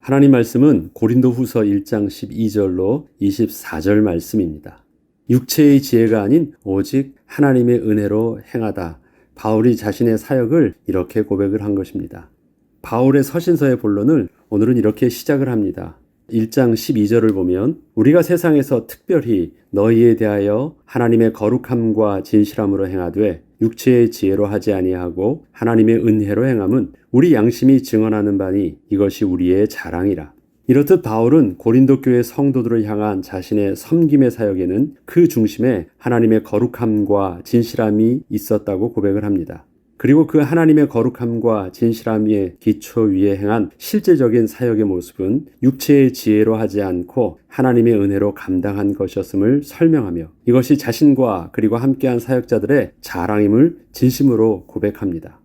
하나님 말씀은 고린도후서 1장 12절로 24절 말씀입니다. 육체의 지혜가 아닌 오직 하나님의 은혜로 행하다. 바울이 자신의 사역을 이렇게 고백을 한 것입니다. 바울의 서신서의 본론을 오늘은 이렇게 시작을 합니다. 1장 12절을 보면 우리가 세상에서 특별히 너희에 대하여 하나님의 거룩함과 진실함으로 행하되 육체의 지혜로 하지 아니하고 하나님의 은혜로 행함은 우리 양심이 증언하는 바니 이것이 우리의 자랑이라. 이렇듯 바울은 고린도 교회 성도들을 향한 자신의 섬김의 사역에는 그 중심에 하나님의 거룩함과 진실함이 있었다고 고백을 합니다. 그리고 그 하나님의 거룩함과 진실함의 기초 위에 행한 실제적인 사역의 모습은 육체의 지혜로 하지 않고 하나님의 은혜로 감당한 것이었음을 설명하며 이것이 자신과 그리고 함께한 사역자들의 자랑임을 진심으로 고백합니다.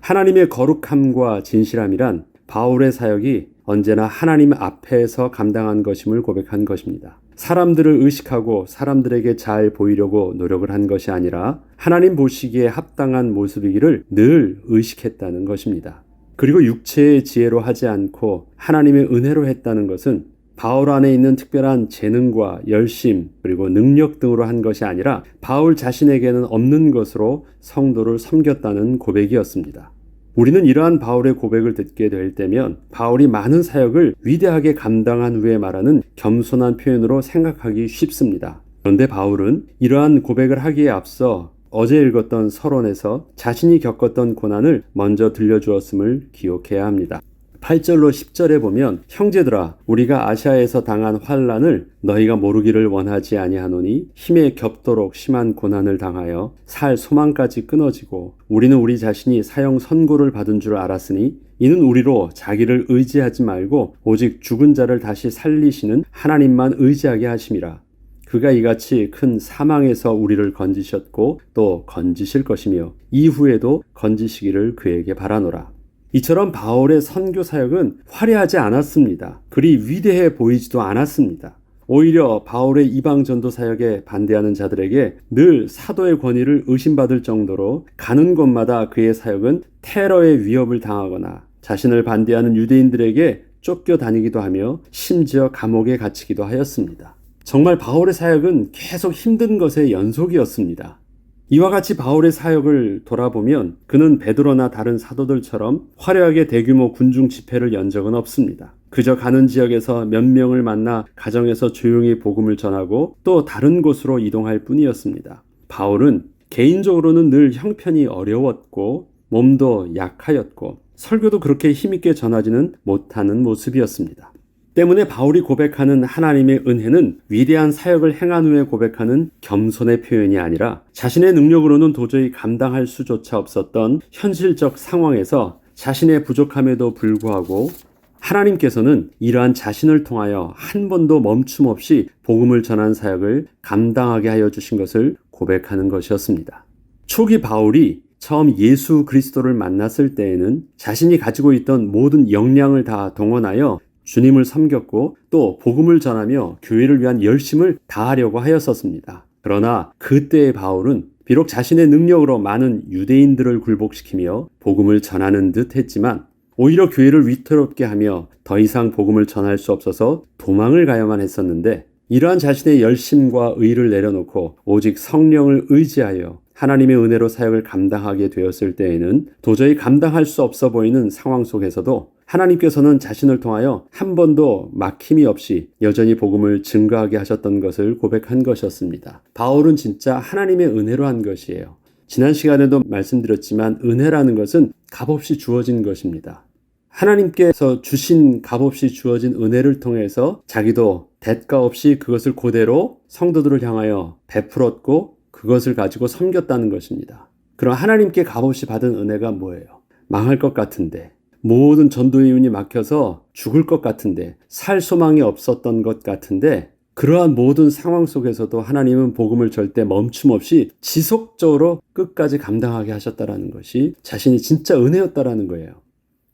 하나님의 거룩함과 진실함이란 바울의 사역이 언제나 하나님 앞에서 감당한 것임을 고백한 것입니다. 사람들을 의식하고 사람들에게 잘 보이려고 노력을 한 것이 아니라 하나님 보시기에 합당한 모습이기를 늘 의식했다는 것입니다. 그리고 육체의 지혜로 하지 않고 하나님의 은혜로 했다는 것은 바울 안에 있는 특별한 재능과 열심 그리고 능력 등으로 한 것이 아니라 바울 자신에게는 없는 것으로 성도를 섬겼다는 고백이었습니다. 우리는 이러한 바울의 고백을 듣게 될 때면 바울이 많은 사역을 위대하게 감당한 후에 말하는 겸손한 표현으로 생각하기 쉽습니다. 그런데 바울은 이러한 고백을 하기에 앞서 어제 읽었던 서론에서 자신이 겪었던 고난을 먼저 들려주었음을 기억해야 합니다. 8절로 10절에 보면 형제들아 우리가 아시아에서 당한 환난을 너희가 모르기를 원하지 아니하노니 힘에 겹도록 심한 고난을 당하여 살 소망까지 끊어지고 우리는 우리 자신이 사형 선고를 받은 줄 알았으니 이는 우리로 자기를 의지하지 말고 오직 죽은 자를 다시 살리시는 하나님만 의지하게 하심이라. 그가 이같이 큰 사망에서 우리를 건지셨고 또 건지실 것이며 이후에도 건지시기를 그에게 바라노라. 이처럼 바울의 선교 사역은 화려하지 않았습니다. 그리 위대해 보이지도 않았습니다. 오히려 바울의 이방 전도 사역에 반대하는 자들에게 늘 사도의 권위를 의심받을 정도로 가는 곳마다 그의 사역은 테러의 위협을 당하거나 자신을 반대하는 유대인들에게 쫓겨다니기도 하며 심지어 감옥에 갇히기도 하였습니다. 정말 바울의 사역은 계속 힘든 것의 연속이었습니다. 이와 같이 바울의 사역을 돌아보면 그는 베드로나 다른 사도들처럼 화려하게 대규모 군중 집회를 연 적은 없습니다. 그저 가는 지역에서 몇 명을 만나 가정에서 조용히 복음을 전하고 또 다른 곳으로 이동할 뿐이었습니다. 바울은 개인적으로는 늘 형편이 어려웠고 몸도 약하였고 설교도 그렇게 힘있게 전하지는 못하는 모습이었습니다. 때문에 바울이 고백하는 하나님의 은혜는 위대한 사역을 행한 후에 고백하는 겸손의 표현이 아니라 자신의 능력으로는 도저히 감당할 수조차 없었던 현실적 상황에서 자신의 부족함에도 불구하고 하나님께서는 이러한 자신을 통하여 한 번도 멈춤 없이 복음을 전한 사역을 감당하게 하여 주신 것을 고백하는 것이었습니다. 초기 바울이 처음 예수 그리스도를 만났을 때에는 자신이 가지고 있던 모든 역량을 다 동원하여 주님을 섬겼고 또 복음을 전하며 교회를 위한 열심을 다하려고 하였었습니다. 그러나 그때의 바울은 비록 자신의 능력으로 많은 유대인들을 굴복시키며 복음을 전하는 듯 했지만 오히려 교회를 위태롭게 하며 더 이상 복음을 전할 수 없어서 도망을 가야만 했었는데 이러한 자신의 열심과 의를 내려놓고 오직 성령을 의지하여 하나님의 은혜로 사역을 감당하게 되었을 때에는 도저히 감당할 수 없어 보이는 상황 속에서도 하나님께서는 자신을 통하여 한 번도 막힘이 없이 여전히 복음을 증거하게 하셨던 것을 고백한 것이었습니다. 바울은 진짜 하나님의 은혜로 한 것이에요. 지난 시간에도 말씀드렸지만 은혜라는 것은 값없이 주어진 것입니다. 하나님께서 주신 값없이 주어진 은혜를 통해서 자기도 대가 없이 그것을 그대로 성도들을 향하여 베풀었고 그것을 가지고 섬겼다는 것입니다. 그럼 하나님께 값없이 받은 은혜가 뭐예요? 망할 것 같은데 모든 전도의 운이 막혀서 죽을 것 같은데 살 소망이 없었던 것 같은데 그러한 모든 상황 속에서도 하나님은 복음을 절대 멈춤 없이 지속적으로 끝까지 감당하게 하셨다라는 것이 자신이 진짜 은혜였다라는 거예요.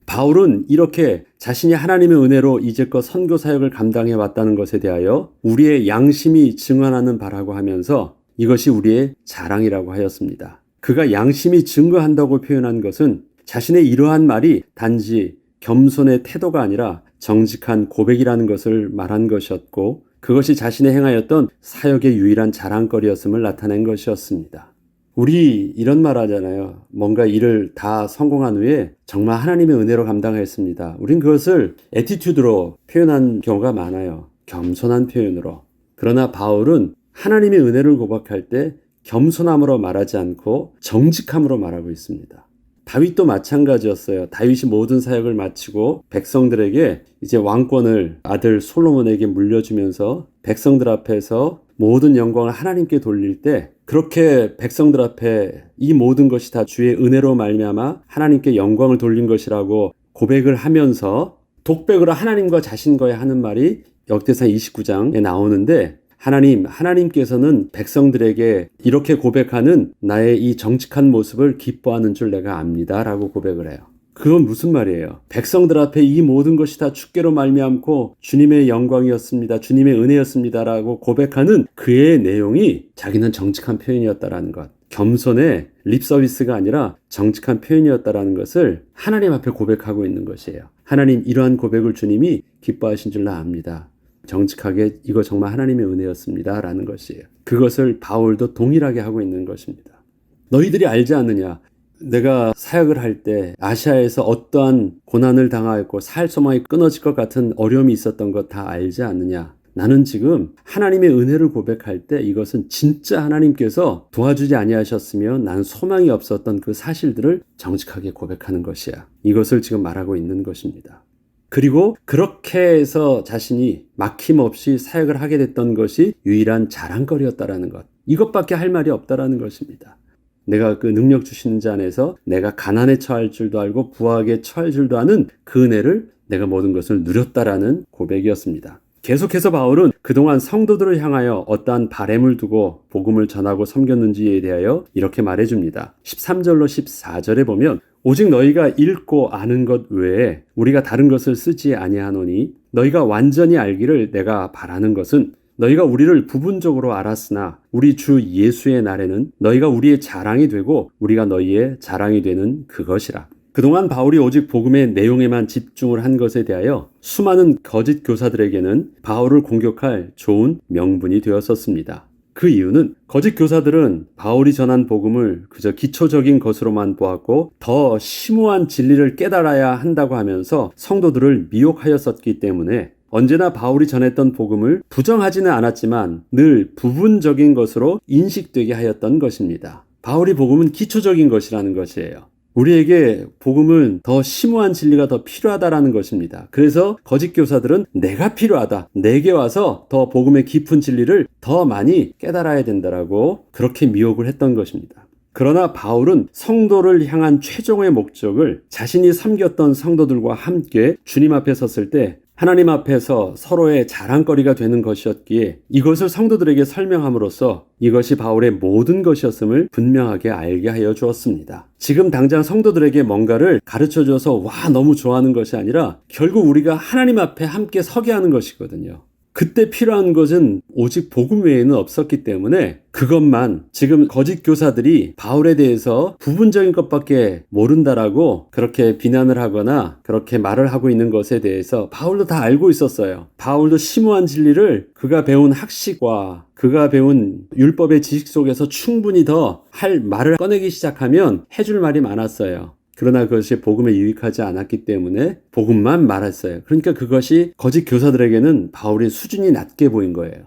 바울은 이렇게 자신이 하나님의 은혜로 이제껏 선교 사역을 감당해 왔다는 것에 대하여 우리의 양심이 증언하는 바라고 하면서 이것이 우리의 자랑이라고 하였습니다. 그가 양심이 증거한다고 표현한 것은 자신의 이러한 말이 단지 겸손의 태도가 아니라 정직한 고백이라는 것을 말한 것이었고 그것이 자신의 행하였던 사역의 유일한 자랑거리였음을 나타낸 것이었습니다. 우리 이런 말 하잖아요. 뭔가 일을 다 성공한 후에 정말 하나님의 은혜로 감당했습니다. 우린 그것을 애티튜드로 표현한 경우가 많아요. 겸손한 표현으로. 그러나 바울은 하나님의 은혜를 고백할 때 겸손함으로 말하지 않고 정직함으로 말하고 있습니다. 다윗도 마찬가지였어요. 다윗이 모든 사역을 마치고 백성들에게 이제 왕권을 아들 솔로몬에게 물려주면서 백성들 앞에서 모든 영광을 하나님께 돌릴 때 그렇게 백성들 앞에 이 모든 것이 다 주의 은혜로 말미암아 하나님께 영광을 돌린 것이라고 고백을 하면서 독백으로 하나님과 자신과의 하는 말이 역대상 29장에 나오는데 하나님께서는 백성들에게 이렇게 고백하는 나의 이 정직한 모습을 기뻐하는 줄 내가 압니다 라고 고백을 해요. 그건 무슨 말이에요? 백성들 앞에 이 모든 것이 다 주께로 말미암고 주님의 영광이었습니다. 주님의 은혜였습니다 라고 고백하는 그의 내용이 자기는 정직한 표현이었다라는 것. 겸손의 립서비스가 아니라 정직한 표현이었다라는 것을 하나님 앞에 고백하고 있는 것이에요. 하나님 이러한 고백을 주님이 기뻐하신 줄 나 압니다. 정직하게 이거 정말 하나님의 은혜였습니다 라는 것이에요. 그것을 바울도 동일하게 하고 있는 것입니다. 너희들이 알지 않느냐? 내가 사역을 할 때 아시아에서 어떠한 고난을 당하였고 사활소망이 끊어질 것 같은 어려움이 있었던 것 다 알지 않느냐? 나는 지금 하나님의 은혜를 고백할 때 이것은 진짜 하나님께서 도와주지 아니하셨으면 나는 소망이 없었던 그 사실들을 정직하게 고백하는 것이야. 이것을 지금 말하고 있는 것입니다. 그리고 그렇게 해서 자신이 막힘없이 사역을 하게 됐던 것이 유일한 자랑거리였다라는 것. 이것밖에 할 말이 없다라는 것입니다. 내가 그 능력 주시는 자 안에서 내가 가난에 처할 줄도 알고 부하게 처할 줄도 아는 그 은혜를 내가 모든 것을 누렸다라는 고백이었습니다. 계속해서 바울은 그동안 성도들을 향하여 어떠한 바램을 두고 복음을 전하고 섬겼는지에 대하여 이렇게 말해줍니다. 13절로 14절에 보면 오직 너희가 읽고 아는 것 외에 우리가 다른 것을 쓰지 아니하노니 너희가 완전히 알기를 내가 바라는 것은 너희가 우리를 부분적으로 알았으나 우리 주 예수의 날에는 너희가 우리의 자랑이 되고 우리가 너희의 자랑이 되는 그것이라. 그동안 바울이 오직 복음의 내용에만 집중을 한 것에 대하여 수많은 거짓 교사들에게는 바울을 공격할 좋은 명분이 되었었습니다. 그 이유는 거짓 교사들은 바울이 전한 복음을 그저 기초적인 것으로만 보았고 더 심오한 진리를 깨달아야 한다고 하면서 성도들을 미혹하였었기 때문에 언제나 바울이 전했던 복음을 부정하지는 않았지만 늘 부분적인 것으로 인식되게 하였던 것입니다. 바울이 복음은 기초적인 것이라는 것이에요. 우리에게 복음은 더 심오한 진리가 더 필요하다라는 것입니다. 그래서 거짓 교사들은 내가 필요하다. 내게 와서 더 복음의 깊은 진리를 더 많이 깨달아야 된다라고 그렇게 미혹을 했던 것입니다. 그러나 바울은 성도를 향한 최종의 목적을 자신이 섬겼던 성도들과 함께 주님 앞에 섰을 때 하나님 앞에서 서로의 자랑거리가 되는 것이었기에 이것을 성도들에게 설명함으로써 이것이 바울의 모든 것이었음을 분명하게 알게 하여 주었습니다. 지금 당장 성도들에게 뭔가를 가르쳐줘서 와 너무 좋아하는 것이 아니라 결국 우리가 하나님 앞에 함께 서게 하는 것이거든요. 그때 필요한 것은 오직 복음 외에는 없었기 때문에 그것만 지금 거짓 교사들이 바울에 대해서 부분적인 것밖에 모른다라고 그렇게 비난을 하거나 그렇게 말을 하고 있는 것에 대해서 바울도 다 알고 있었어요. 바울도 심오한 진리를 그가 배운 학식과 그가 배운 율법의 지식 속에서 충분히 더 할 말을 꺼내기 시작하면 해줄 말이 많았어요. 그러나 그것이 복음에 유익하지 않았기 때문에 복음만 말했어요. 그러니까 그것이 거짓 교사들에게는 바울의 수준이 낮게 보인 거예요.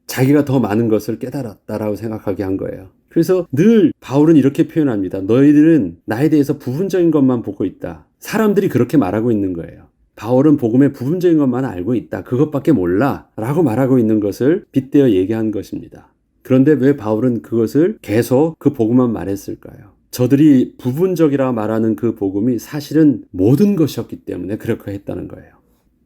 자기가 더 많은 것을 깨달았다라고 생각하게 한 거예요. 그래서 늘 바울은 이렇게 표현합니다. 너희들은 나에 대해서 부분적인 것만 보고 있다. 사람들이 그렇게 말하고 있는 거예요. 바울은 복음의 부분적인 것만 알고 있다. 그것밖에 몰라. 라고 말하고 있는 것을 빗대어 얘기한 것입니다. 그런데 왜 바울은 그것을 계속 그 복음만 말했을까요? 저들이 부분적이라 말하는 그 복음이 사실은 모든 것이었기 때문에 그렇게 했다는 거예요.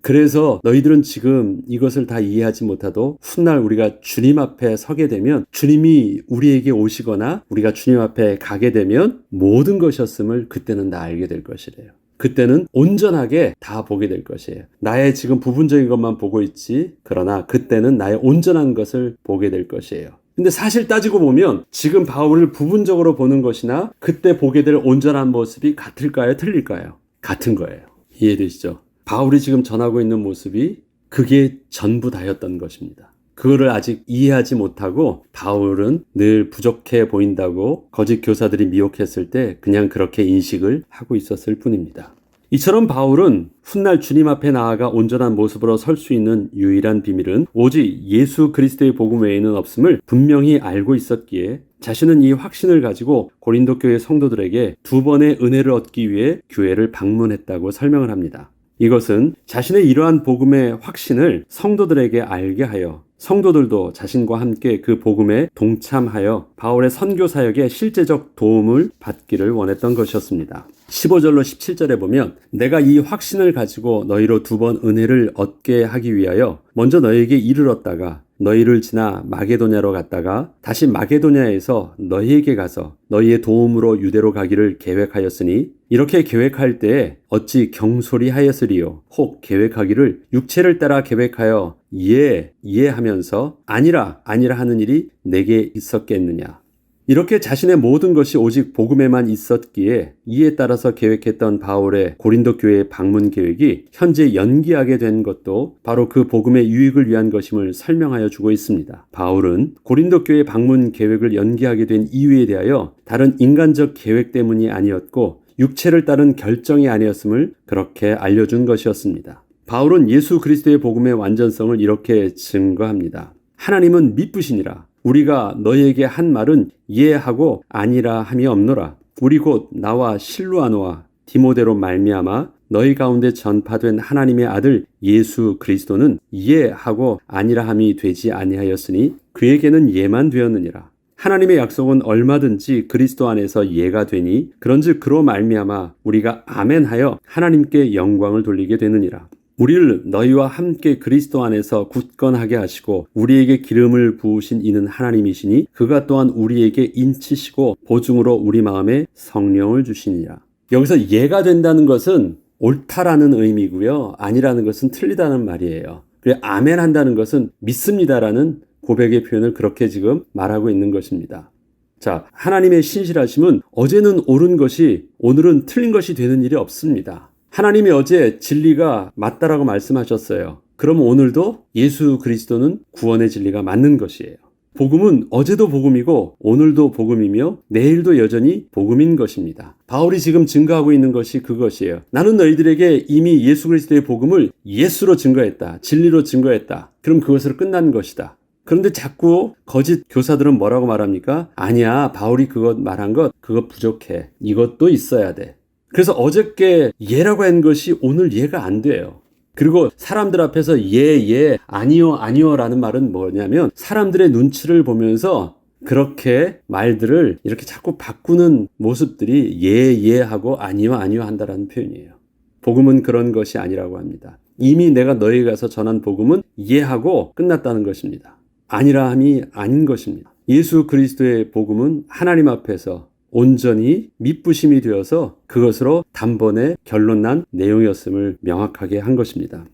그래서 너희들은 지금 이것을 다 이해하지 못하도 훗날 우리가 주님 앞에 서게 되면 주님이 우리에게 오시거나 우리가 주님 앞에 가게 되면 모든 것이었음을 그때는 다 알게 될 것이래요. 그때는 온전하게 다 보게 될 것이에요. 나의 지금 부분적인 것만 보고 있지 그러나 그때는 나의 온전한 것을 보게 될 것이에요. 근데 사실 따지고 보면 지금 바울을 부분적으로 보는 것이나 그때 보게 될 온전한 모습이 같을까요? 틀릴까요? 같은 거예요. 이해되시죠? 바울이 지금 전하고 있는 모습이 그게 전부 다였던 것입니다. 그거를 아직 이해하지 못하고 바울은 늘 부족해 보인다고 거짓 교사들이 미혹했을 때 그냥 그렇게 인식을 하고 있었을 뿐입니다. 이처럼 바울은 훗날 주님 앞에 나아가 온전한 모습으로 설 수 있는 유일한 비밀은 오직 예수 그리스도의 복음 외에는 없음을 분명히 알고 있었기에 자신은 이 확신을 가지고 고린도 교회 성도들에게 2번의 은혜를 얻기 위해 교회를 방문했다고 설명을 합니다. 이것은 자신의 이러한 복음의 확신을 성도들에게 알게 하여 성도들도 자신과 함께 그 복음에 동참하여 바울의 선교 사역에 실제적 도움을 받기를 원했던 것이었습니다. 15절로 17절에 보면 내가 이 확신을 가지고 너희로 2번 은혜를 얻게 하기 위하여 먼저 너희에게 이르렀다가 너희를 지나 마게도냐로 갔다가 다시 마게도냐에서 너희에게 가서 너희의 도움으로 유대로 가기를 계획하였으니 이렇게 계획할 때에 어찌 경솔히 하였으리요 혹 계획하기를 육체를 따라 계획하여 하면서 아니라 하는 일이 내게 있었겠느냐. 이렇게 자신의 모든 것이 오직 복음에만 있었기에 이에 따라서 계획했던 바울의 고린도 교회의 방문 계획이 현재 연기하게 된 것도 바로 그 복음의 유익을 위한 것임을 설명하여 주고 있습니다. 바울은 고린도 교회 방문 계획을 연기하게 된 이유에 대하여 다른 인간적 계획 때문이 아니었고 육체를 따른 결정이 아니었음을 그렇게 알려준 것이었습니다. 바울은 예수 그리스도의 복음의 완전성을 이렇게 증거합니다. 하나님은 미쁘시니라. 우리가 너희에게 한 말은 예하고 아니라 함이 없노라. 우리 곧 나와 실루아노와 디모데로 말미암아 너희 가운데 전파된 하나님의 아들 예수 그리스도는 예하고 아니라 함이 되지 아니하였으니 그에게는 예만 되었느니라. 하나님의 약속은 얼마든지 그리스도 안에서 예가 되니 그런즉 그로 말미암아 우리가 아멘하여 하나님께 영광을 돌리게 되느니라. 우리를 너희와 함께 그리스도 안에서 굳건하게 하시고 우리에게 기름을 부으신 이는 하나님이시니 그가 또한 우리에게 인치시고 보증으로 우리 마음에 성령을 주시니라. 여기서 예가 된다는 것은 옳다라는 의미고요. 아니라는 것은 틀리다는 말이에요. 그리고 아멘 한다는 것은 믿습니다라는 고백의 표현을 그렇게 지금 말하고 있는 것입니다. 자, 하나님의 신실하심은 어제는 옳은 것이 오늘은 틀린 것이 되는 일이 없습니다. 하나님이 어제 진리가 맞다라고 말씀하셨어요. 그럼 오늘도 예수 그리스도는 구원의 진리가 맞는 것이에요. 복음은 어제도 복음이고 오늘도 복음이며 내일도 여전히 복음인 것입니다. 바울이 지금 증거하고 있는 것이 그것이에요. 나는 너희들에게 이미 예수 그리스도의 복음을 예수로 증거했다. 진리로 증거했다. 그럼 그것으로 끝난 것이다. 그런데 자꾸 거짓 교사들은 뭐라고 말합니까? 아니야, 바울이 그것 말한 것 그것 부족해. 이것도 있어야 돼. 그래서 어저께 예라고 한 것이 오늘 예가 안 돼요. 그리고 사람들 앞에서 아니요 라는 말은 뭐냐면 사람들의 눈치를 보면서 그렇게 말들을 이렇게 자꾸 바꾸는 모습들이 하고 아니요 한다라는 표현이에요. 복음은 그런 것이 아니라고 합니다. 이미 내가 너희에 가서 전한 복음은 예하고 끝났다는 것입니다. 아니라 함이 아닌 것입니다. 예수 그리스도의 복음은 하나님 앞에서 온전히 미쁘심이 되어서 그것으로 단번에 결론난 내용이었음을 명확하게 한 것입니다.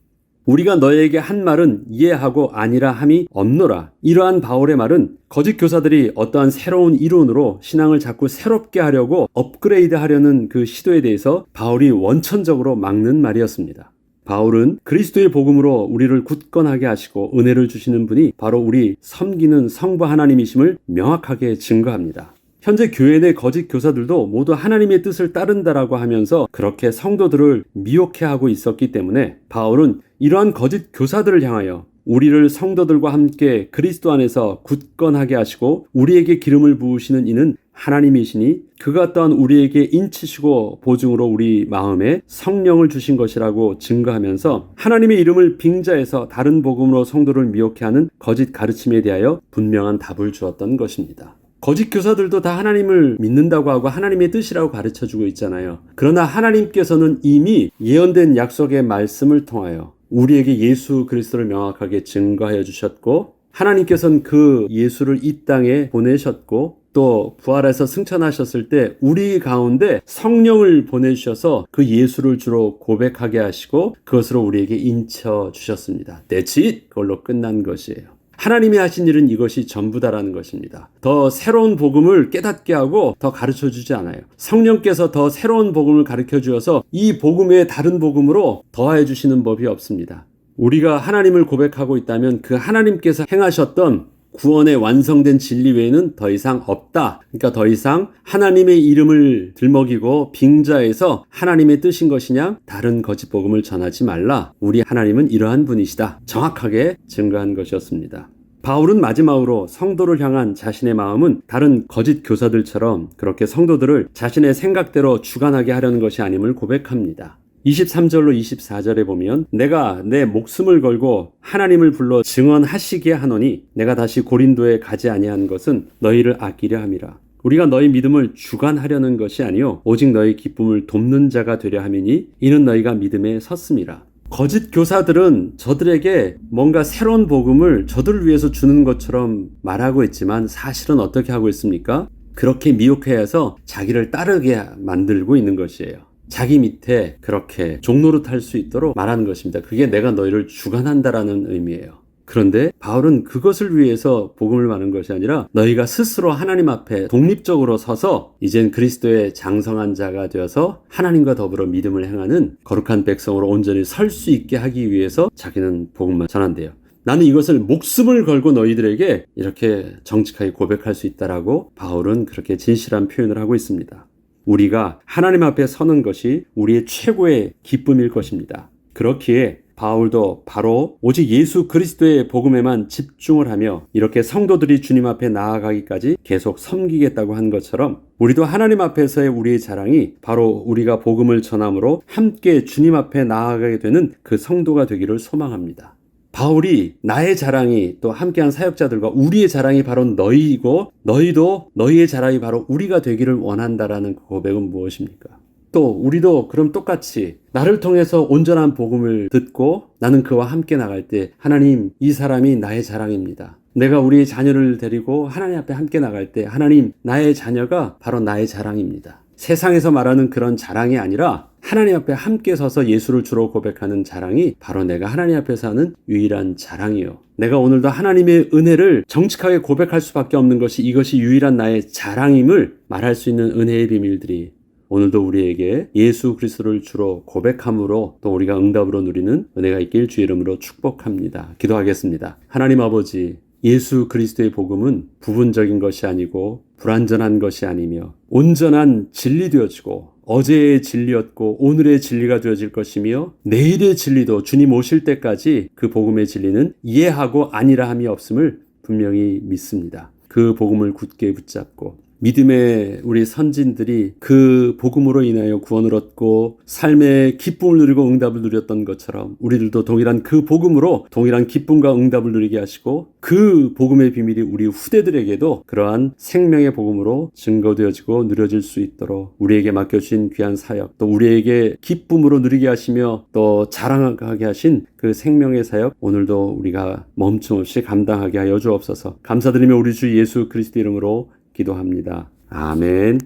우리가 너에게 한 말은 이해하고 아니라 함이 없노라. 이러한 바울의 말은 거짓 교사들이 어떠한 새로운 이론으로 신앙을 자꾸 새롭게 하려고 업그레이드 하려는 그 시도에 대해서 바울이 원천적으로 막는 말이었습니다. 바울은 그리스도의 복음으로 우리를 굳건하게 하시고 은혜를 주시는 분이 바로 우리 섬기는 성부 하나님이심을 명확하게 증거합니다. 현재 교회 내 거짓 교사들도 모두 하나님의 뜻을 따른다라고 하면서 그렇게 성도들을 미혹해하고 있었기 때문에 바울은 이러한 거짓 교사들을 향하여 우리를 성도들과 함께 그리스도 안에서 굳건하게 하시고 우리에게 기름을 부으시는 이는 하나님이시니 그가 또한 우리에게 인치시고 보증으로 우리 마음에 성령을 주신 것이라고 증거하면서 하나님의 이름을 빙자해서 다른 복음으로 성도를 미혹해하는 거짓 가르침에 대하여 분명한 답을 주었던 것입니다. 거짓 교사들도 다 하나님을 믿는다고 하고 하나님의 뜻이라고 가르쳐주고 있잖아요. 그러나 하나님께서는 이미 예언된 약속의 말씀을 통하여 우리에게 예수 그리스도를 명확하게 증거하여 주셨고 하나님께서는 그 예수를 이 땅에 보내셨고 또 부활해서 승천하셨을 때 우리 가운데 성령을 보내주셔서 그 예수를 주로 고백하게 하시고 그것으로 우리에게 인쳐 주셨습니다. That's it. 그걸로 끝난 것이에요. 하나님이 하신 일은 이것이 전부다라는 것입니다. 더 새로운 복음을 깨닫게 하고 더 가르쳐 주지 않아요. 성령께서 더 새로운 복음을 가르쳐 주어서 이 복음에 다른 복음으로 더하여 주시는 법이 없습니다. 우리가 하나님을 고백하고 있다면 그 하나님께서 행하셨던 구원의 완성된 진리 외에는 더 이상 없다. 그러니까 더 이상 하나님의 이름을 들먹이고 빙자해서 하나님의 뜻인 것이냐 다른 거짓 복음을 전하지 말라. 우리 하나님은 이러한 분이시다. 정확하게 증거한 것이었습니다. 바울은 마지막으로 성도를 향한 자신의 마음은 다른 거짓 교사들처럼 그렇게 성도들을 자신의 생각대로 주관하게 하려는 것이 아님을 고백합니다. 23절로 24절에 보면 내가 내 목숨을 걸고 하나님을 불러 증언하시게 하노니 내가 다시 고린도에 가지 아니한 것은 너희를 아끼려 함이라. 우리가 너희 믿음을 주관하려는 것이 아니요 오직 너희 기쁨을 돕는 자가 되려 함이니 이는 너희가 믿음에 섰음이라. 거짓 교사들은 저들에게 뭔가 새로운 복음을 저들을 위해서 주는 것처럼 말하고 있지만 사실은 어떻게 하고 있습니까? 그렇게 미혹해서 자기를 따르게 만들고 있는 것이에요. 자기 밑에 그렇게 종노릇할 수 있도록 말하는 것입니다. 그게 내가 너희를 주관한다라는 의미예요. 그런데 바울은 그것을 위해서 복음을 말하는 것이 아니라 너희가 스스로 하나님 앞에 독립적으로 서서 이젠 그리스도의 장성한 자가 되어서 하나님과 더불어 믿음을 행하는 거룩한 백성으로 온전히 설 수 있게 하기 위해서 자기는 복음만 전한대요. 나는 이것을 목숨을 걸고 너희들에게 이렇게 정직하게 고백할 수 있다라고 바울은 그렇게 진실한 표현을 하고 있습니다. 우리가 하나님 앞에 서는 것이 우리의 최고의 기쁨일 것입니다. 그렇기에 바울도 바로 오직 예수 그리스도의 복음에만 집중을 하며 이렇게 성도들이 주님 앞에 나아가기까지 계속 섬기겠다고 한 것처럼 우리도 하나님 앞에서의 우리의 자랑이 바로 우리가 복음을 전함으로 함께 주님 앞에 나아가게 되는 그 성도가 되기를 소망합니다. 바울이 나의 자랑이 또 함께한 사역자들과 우리의 자랑이 바로 너희이고 너희도 너희의 자랑이 바로 우리가 되기를 원한다라는 그 고백은 무엇입니까? 또 우리도 그럼 똑같이 나를 통해서 온전한 복음을 듣고 나는 그와 함께 나갈 때 하나님 이 사람이 나의 자랑입니다. 내가 우리의 자녀를 데리고 하나님 앞에 함께 나갈 때 하나님 나의 자녀가 바로 나의 자랑입니다. 세상에서 말하는 그런 자랑이 아니라 하나님 앞에 함께 서서 예수를 주로 고백하는 자랑이 바로 내가 하나님 앞에서 하는 유일한 자랑이요. 내가 오늘도 하나님의 은혜를 정직하게 고백할 수밖에 없는 것이 이것이 유일한 나의 자랑임을 말할 수 있는 은혜의 비밀들이 오늘도 우리에게 예수 그리스도를 주로 고백함으로 또 우리가 응답으로 누리는 은혜가 있길 주의 이름으로 축복합니다. 기도하겠습니다. 하나님 아버지, 예수 그리스도의 복음은 부분적인 것이 아니고 불완전한 것이 아니며 온전한 진리 되어지고 어제의 진리였고 오늘의 진리가 되어질 것이며 내일의 진리도 주님 오실 때까지 그 복음의 진리는 이해하고 아니라 함이 없음을 분명히 믿습니다. 그 복음을 굳게 붙잡고 믿음의 우리 선진들이 그 복음으로 인하여 구원을 얻고 삶의 기쁨을 누리고 응답을 누렸던 것처럼 우리들도 동일한 그 복음으로 동일한 기쁨과 응답을 누리게 하시고 그 복음의 비밀이 우리 후대들에게도 그러한 생명의 복음으로 증거되어지고 누려질 수 있도록 우리에게 맡겨주신 귀한 사역 또 우리에게 기쁨으로 누리게 하시며 또 자랑하게 하신 그 생명의 사역 오늘도 우리가 멈춤없이 감당하게 하여 주옵소서. 감사드리며 우리 주 예수 그리스도 이름으로 기도합니다. 아멘.